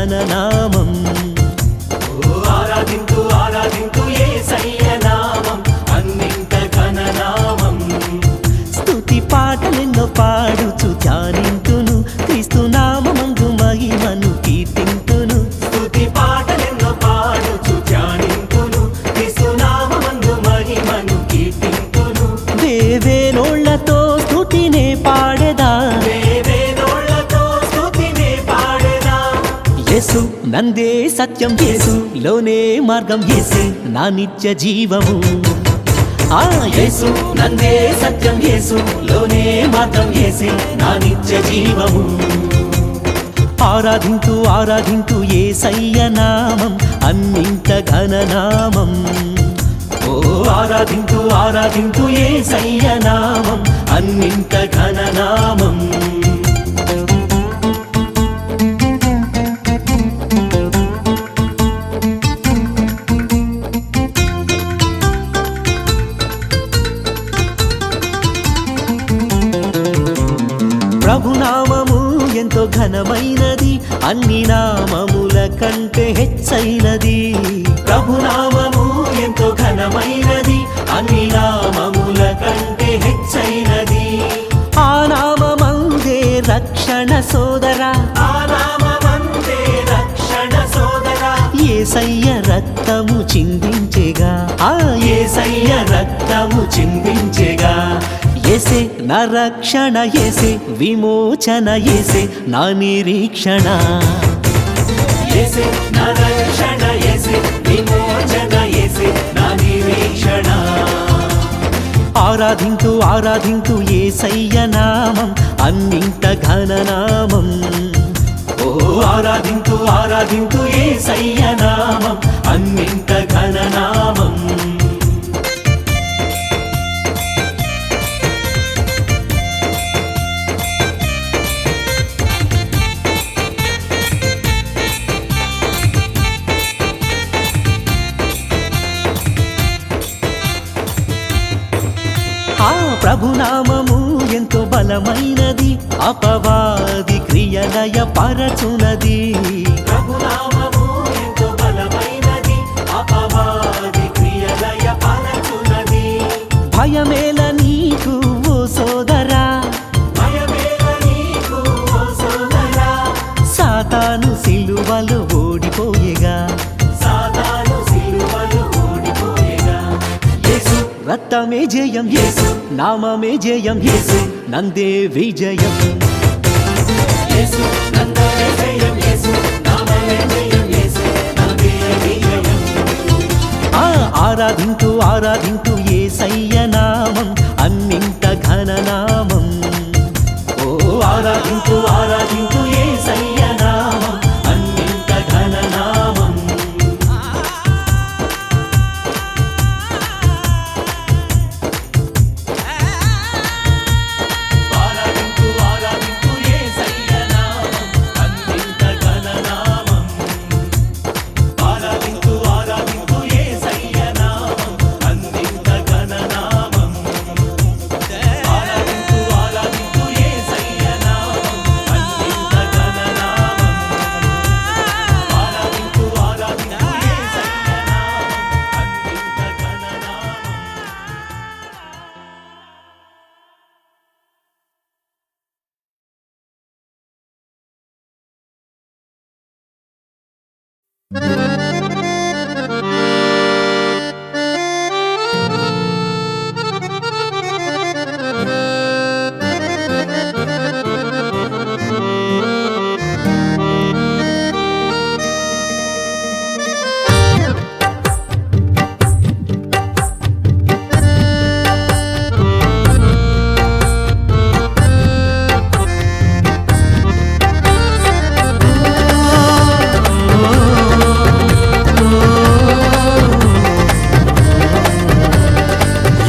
ఘననామం. ఆరాధింతు ఆరాధింతు యేసయ్య నామం అన్నింట ఘననామం. స్తుతి పాటలెన్నో పాడుచు ధ్యానింతును క్రీస్తు నామమందు మహిమను కీర్తింతును. స్తుతి పాటలెన్నో పాడుచు ధ్యానింతును క్రీస్తు నామమందు మహిమను కీర్తింతును. వేవేనోళ్లతో స్తుతినే పాడెదా, వేవేనోళ్లతో స్తుతినే పాడెదా. యేసు నందే సత్యం, యేసు లోనే మార్గం, యేసే నా నిత్య జీవము. ఆ యేసు నందే సత్యం, యేసు లోనే మార్గం, యేసే నా నిత్య జీవము. ఆరాధింతు ఆరాధింతు యేసయ్య నామం అన్నింట ఘననామం. ఓ ఆరాధింతు ఆరాధింతు యేసయ్య నామం అన్నింట ఘననామం. ప్రభునామము ఎంతో ఘనమైనది, అన్ని నామముల కంటే హెచ్చైనది. ప్రభునామము ఎంతో ఘనమైనది, అన్ని నామముల కంటే హెచ్చైనది. ఆ నామమందే రక్షణ సోదరా, ఆ నామమందే రక్షణ సోదరా. యేసయ్య రక్తము చిందించెగా, ఆ యేసయ్య రక్తము చిందించెగా. యేసే నా రక్షణ, యేసే విమోచన, యేసే నా నిరీక్షణ. యేసే నా రక్షణ, యేసే విమోచన, యేసే నా నిరీక్షణ. ఆరాధింతు ఆరాధింతు యేసయ్య నామం అన్నింట ఘననామం. ఓ ఆరాధింతు ఆరాధింతు యేసయ్య నామం అన్నింట ఘననామం. ఆ ప్రభునామము ఎంతో బలమైనది, అపవాది క్రియలయ పరచునది. ప్రభునామము ఎంతో బలమైనది, అపవాది క్రియలయ పరచునది. భయమేల నీకు ఓ సోదరా, భయమేల నీకు ఓ సోదరా. సాతాను సిలువలో ఓడిపోయేగా, సాతాను సిలువలో ఓడిపోయేగా. యేసు రక్తమే జయం, యేసు నామమే జయం, యేసు నందే విజయం. యేసు నందే జయం, యేసు నామమే జయం, యేసు నందే విజయం. ఆ ఆరాధింతు ఆరాధింతు యేసయ్య నామం అన్నింట ఘననామం. ఓ ఆరాధింతు ఆరాధింతు యేసయ్య నామం అన్నింట ఘననామం. ఆరాధింతు ఆరాధింతు యేసయ్య నామం అన్నింట ఘననామం. ఆరాధింతు ఆరాధింతు యేసయ్య నామం అన్నింట ఘననామం. ఆరాధింతు ఆరాధింతు యేసయ్య నామం అన్నింట ఘననామం. ఆరాధింతు ఆరాధింతు యేసయ్య నామం అన్నింట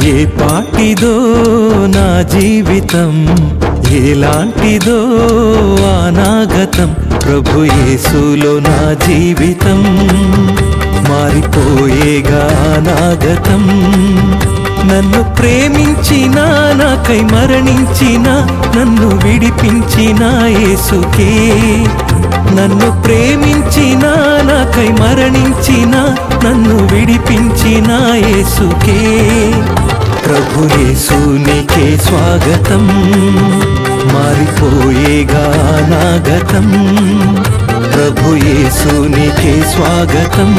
ఏ పాటిదో నా జీవితం, ఎలాంటిదో అనాగతం. ప్రభు యేసులో నా జీవితం మారిపోయేగా అనాగతం. నన్ను ప్రేమించిన, నాకై మరణించిన, నన్ను విడిపించిన యేసుకే నన్ను ప్రేమించిన నాకై మరణించిన నన్ను విడిపించిన యేసుకే ప్రభు యేసు నీకే స్వాగతం మారిపోయేగా నాగతం ప్రభు యేసు నీకే స్వాగతం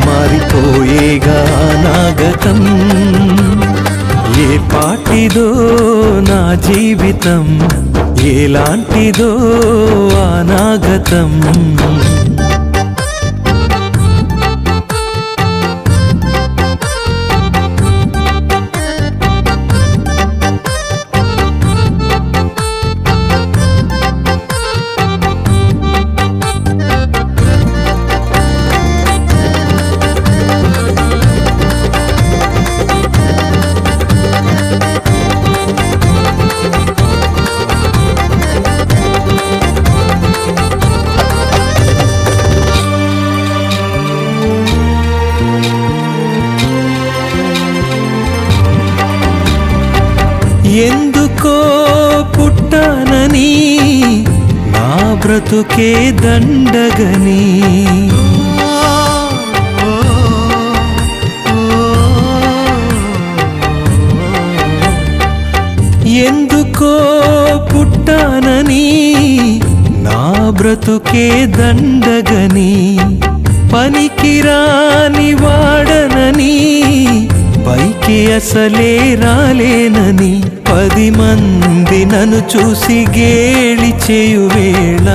మారిపోయేగా నాగతం ఏ పాటిదో నా జీవితం ఎలాంటిదో అనాగతం ఎందుకో పుట్టానని నా బ్రతుకే దండగని ఎందుకో పుట్టానని నా బ్రతుకే దండగని పనికిరాని వాడనని పైకి అసలే రాలేనని 10 మంది నన్ను చూసి గేలి చేయువేళ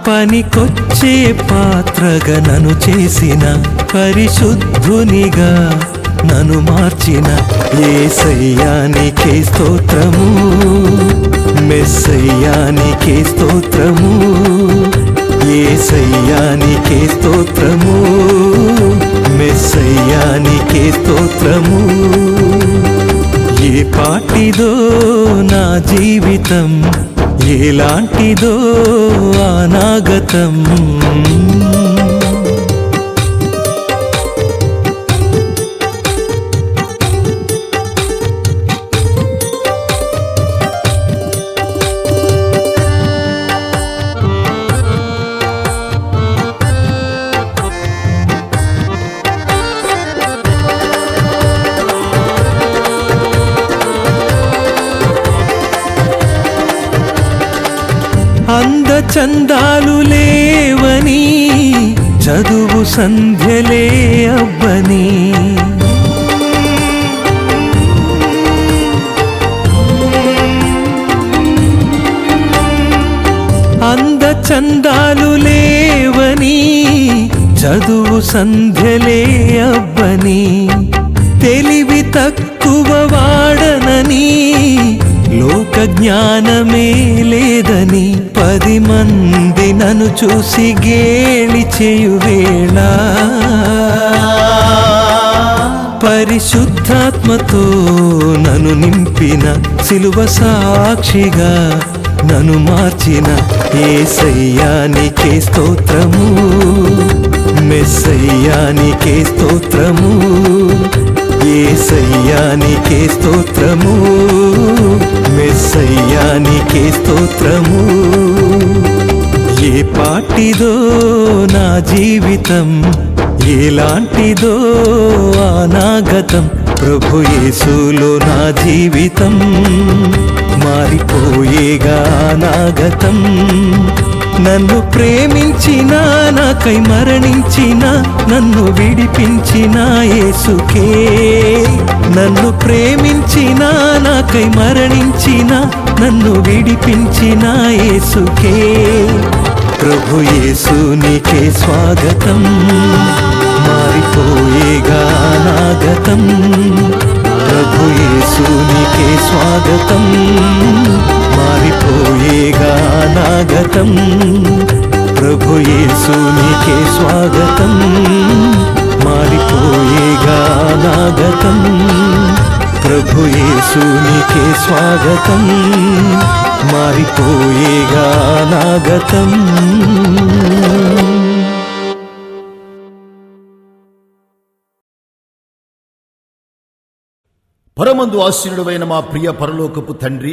పనికొచ్చే పాత్రగా నన్ను చేసిన పరిశుద్ధునిగా నన్ను మార్చిన యేసయ్యానికే స్తోత్రము మెస్సయ్యానికే స్తోత్రము యేసయ్యానికే స్తోత్రము మెస్సయ్యానికే స్తోత్రము ఏ పాటిదో నా జీవితం ఎలాంటిదో అనాగతం అందచందాలు లేవని చదువు సంధ్యలే అవ్వని అందచందాలు లేవని చదువు సంధ్యలే అవ్వని తెలివి తక్కువ వాడనని లోక జ్ఞానమే లేదని 10 మంది నన్ను చూసి గేలి చేయువేళ పరిశుద్ధాత్మతో నన్ను నింపిన సిలువ సాక్షిగా నన్ను మార్చిన యేసయ్యానికే స్తోత్రము మెస్సయ్యానికే స్తోత్రము యేసయ్యానికే స్తోత్రము మెస్సయ్యానికే స్తోత్రము ఏ పాటిదో నా జీవితం ఎలాంటిదో అనాగతం ప్రభు యేసులో నా జీవితం మారిపోయేగా అనాగతం నన్ను ప్రేమించిన నాకై మరణించిన నన్ను విడిపించిన యేసుకే నన్ను ప్రేమించిన నాకై మరణించిన నన్ను విడిపించిన యేసుకే ప్రభు యేసు నీకే స్వాగతం మారిపోయేగా అనాగతం ప్రభు యేసు నీకే స్వాగతం మారిపోయేగా అనాగతం ప్రభు యేసు నీకే స్వాగతం మారిపోయేగా అనాగతం ప్రభు యేసు నీకే స్వాగతం మారిపోయేగా అనాగతం పరమందు ఆశీనుడైన మా ప్రియ పరలోకపు తండ్రి,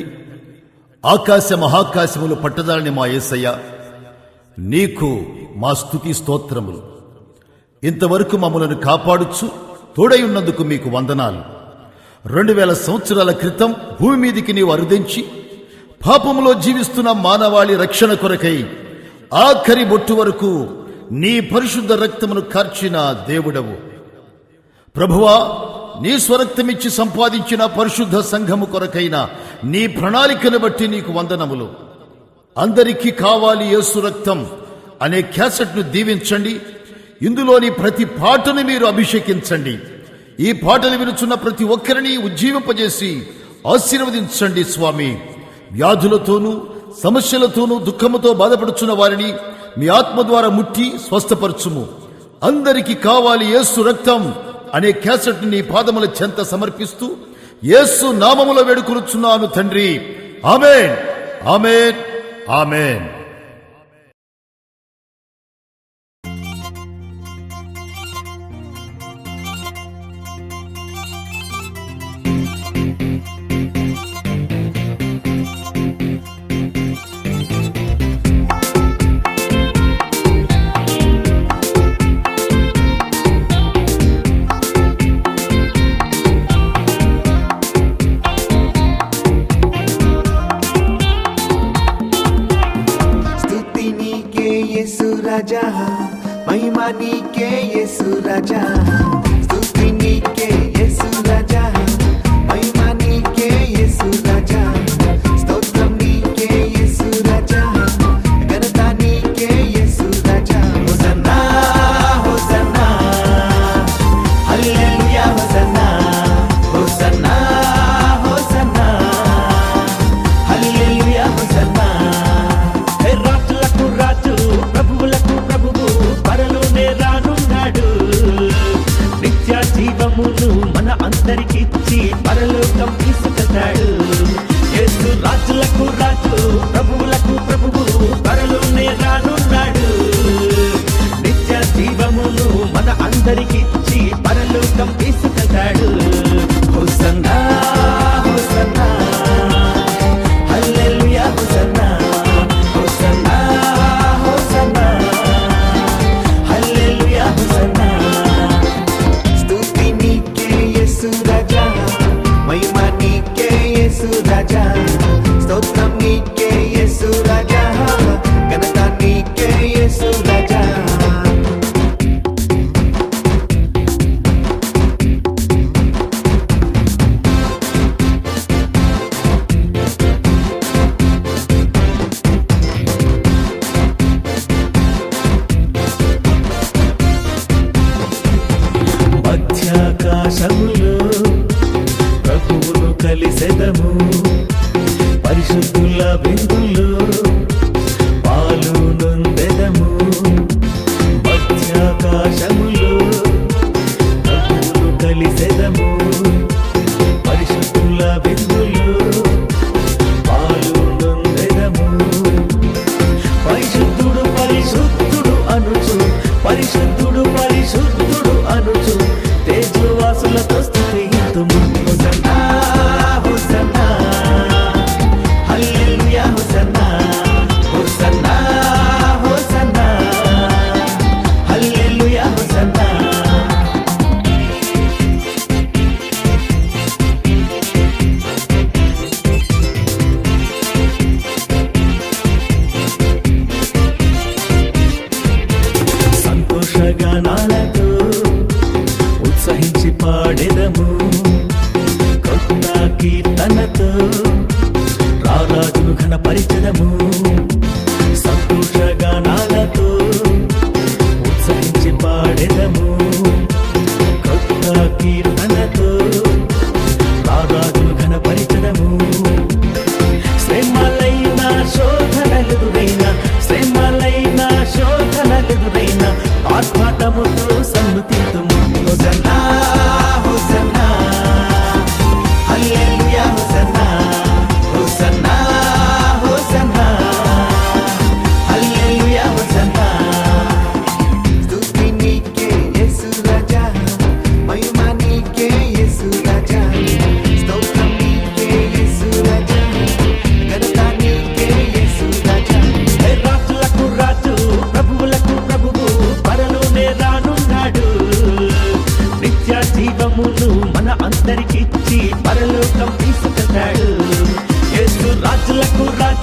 ఆకాశ మహాకాశములు పట్టదాలని మా యేసయ్య, నీకు మా స్తుతి స్తోత్రములు. ఇంతవరకు మమ్మలను కాపాడుచు తోడై ఉన్నందుకు మీకు వందనాలు. 2000 సంవత్సరాల క్రితం భూమి మీదికి నీవు అరుదించి పాపములో జీవిస్తున్న మానవాళి రక్షణ కొరకై ఆఖరి బొట్టు వరకు నీ పరిశుద్ధ రక్తమును కార్చిన దేవుడవు. ప్రభువా, నీ స్వరక్తమిచ్చి సంపాదించిన పరిశుద్ధ సంఘము కొరకైన నీ ప్రణాళికను బట్టి నీకు వందనములు. అందరికీ కావాలి యేసు రక్తం అనే క్యాసెట్ను దీవించండి. ఇందులోని ప్రతి పాటను మీరు అభిషేకించండి. ఈ పాటలు వినుచున్న ప్రతి ఒక్కరిని ఉజ్జీవింపజేసి ఆశీర్వదించండి స్వామి. వ్యాధులతోనూ సమస్యలతోనూ దుఃఖముతో బాధపడుచున్న వారిని మీ ఆత్మ ద్వారా ముట్టి స్వస్థపరచుము. అందరికీ కావాలి యేసు రక్తం అనే క్యాసెట్ నీ పాదముల చెంత సమర్పిస్తూ యేసు నామములో వేడుకొనుచున్నాను తండ్రి. ఆమేన్, ఆమేన్, ఆమేన్. राजा महिमा नीके येसु राजा स्तुति नीके येसु राजा महिमा नीके येसु राजा स्तोत्रम नीके येसु राजा घनता नीके येसु राजा Hosanna Hosanna hallelujah Hosanna Hosanna Hosanna hallelujah Hosanna రాజు ప్రభువులకు ప్రభువు పరలోనే రానున్నాడు. నిత్య జీవమును మన అందరికిచ్చి పరలోకం తీసుకెళ్తాడు. యేసు రాజులకు రాజు ప్రభువులకు ప్రభువు పరలోనే రానున్నాడు. నిత్య జీవమును మన అందరికిచ్చి పరలోకం తీసుకెళ్తాడు. హోసన్నా హోసన్నా హల్లెలూయా హోసన్నా హోసన్నా महिमा नीके येसु राजा स्तोत्रम नीके येसु राजा घनता नीके येसु राजा మధ్యాకాశములో ప్రభువును కలిసెదము. పరిశుద్ధుల విందులో పాలు నొందెదము. మధ్యాకాశములో ప్రభువును కలిసెదము. పరిశుద్ధుల విందులో పాలు నొందెదము. పరిశుద్ధుడు పరిశుద్ధుడు అనుచు పరిశుద్ధుడు పరిశుద్ధుడు అనుచు తేజోవాసులతో స్తుతింతుము. హోసన్నా హోసన్నా హల్లెలూయా హోసన్నా హోసన్నా హోసన్నా హల్లెలూయా హోసన్నా. సంతోషగానాలతో ఉత్సహించి పాడెదము. కొత్త కీర్తనతో రారాజును ఘనపరిచెదము. సంతోషగానాలతో ఉత్సహించి పాడెదము. కొత్త కీర్తనతో రారాజును ఘనపరిచెదము. శ్రమలైన శోధనలెదురైన శ్రమలైన శోధనలెదురైన ఆర్భాటముతో సన్నుతింతుము. హోసన్నా హోసన్నా హల్లెలూయా హోసన్నా హోసన్నా హోసన్నా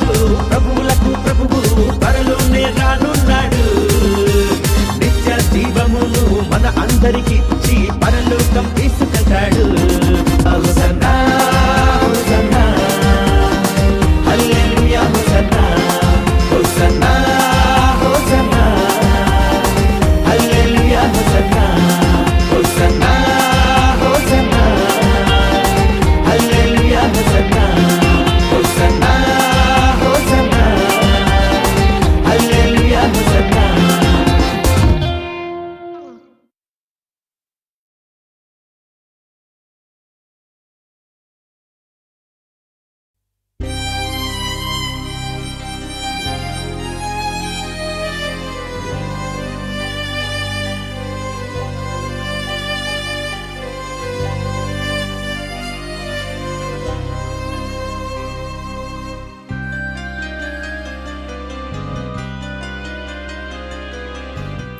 ప్రభువులకు ప్రభువులకు ప్రభువు త్వరలోనే రానున్నాడు. నిత్య జీవమును మన అందరికిచ్చి పరలోకం తీసుకెళ్తాడు. హోసన్నా హోసన్నా హల్లెలూయా హోసన్నా హోసన్నా హోసన్నా హల్లెలూయా హోసన్నా హోసన్నా హోసన్నా హల్లెలూయా హోసన్నా హోసన్నా హోసన్నా హల్లెలూయా హోసన్నా.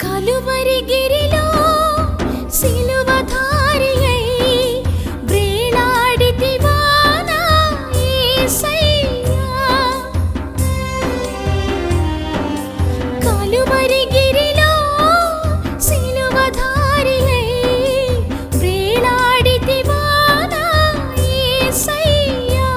కలువరి గిరిలో సిలువధారియై వ్రేలాడితివా నా యేసయ్యా. కలువరి గిరిలో సిలువధారియై వ్రేలాడితివా నా యేసయ్యా.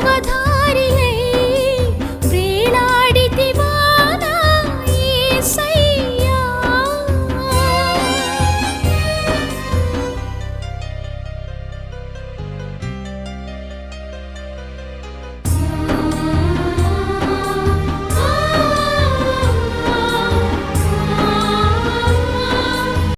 అవధానం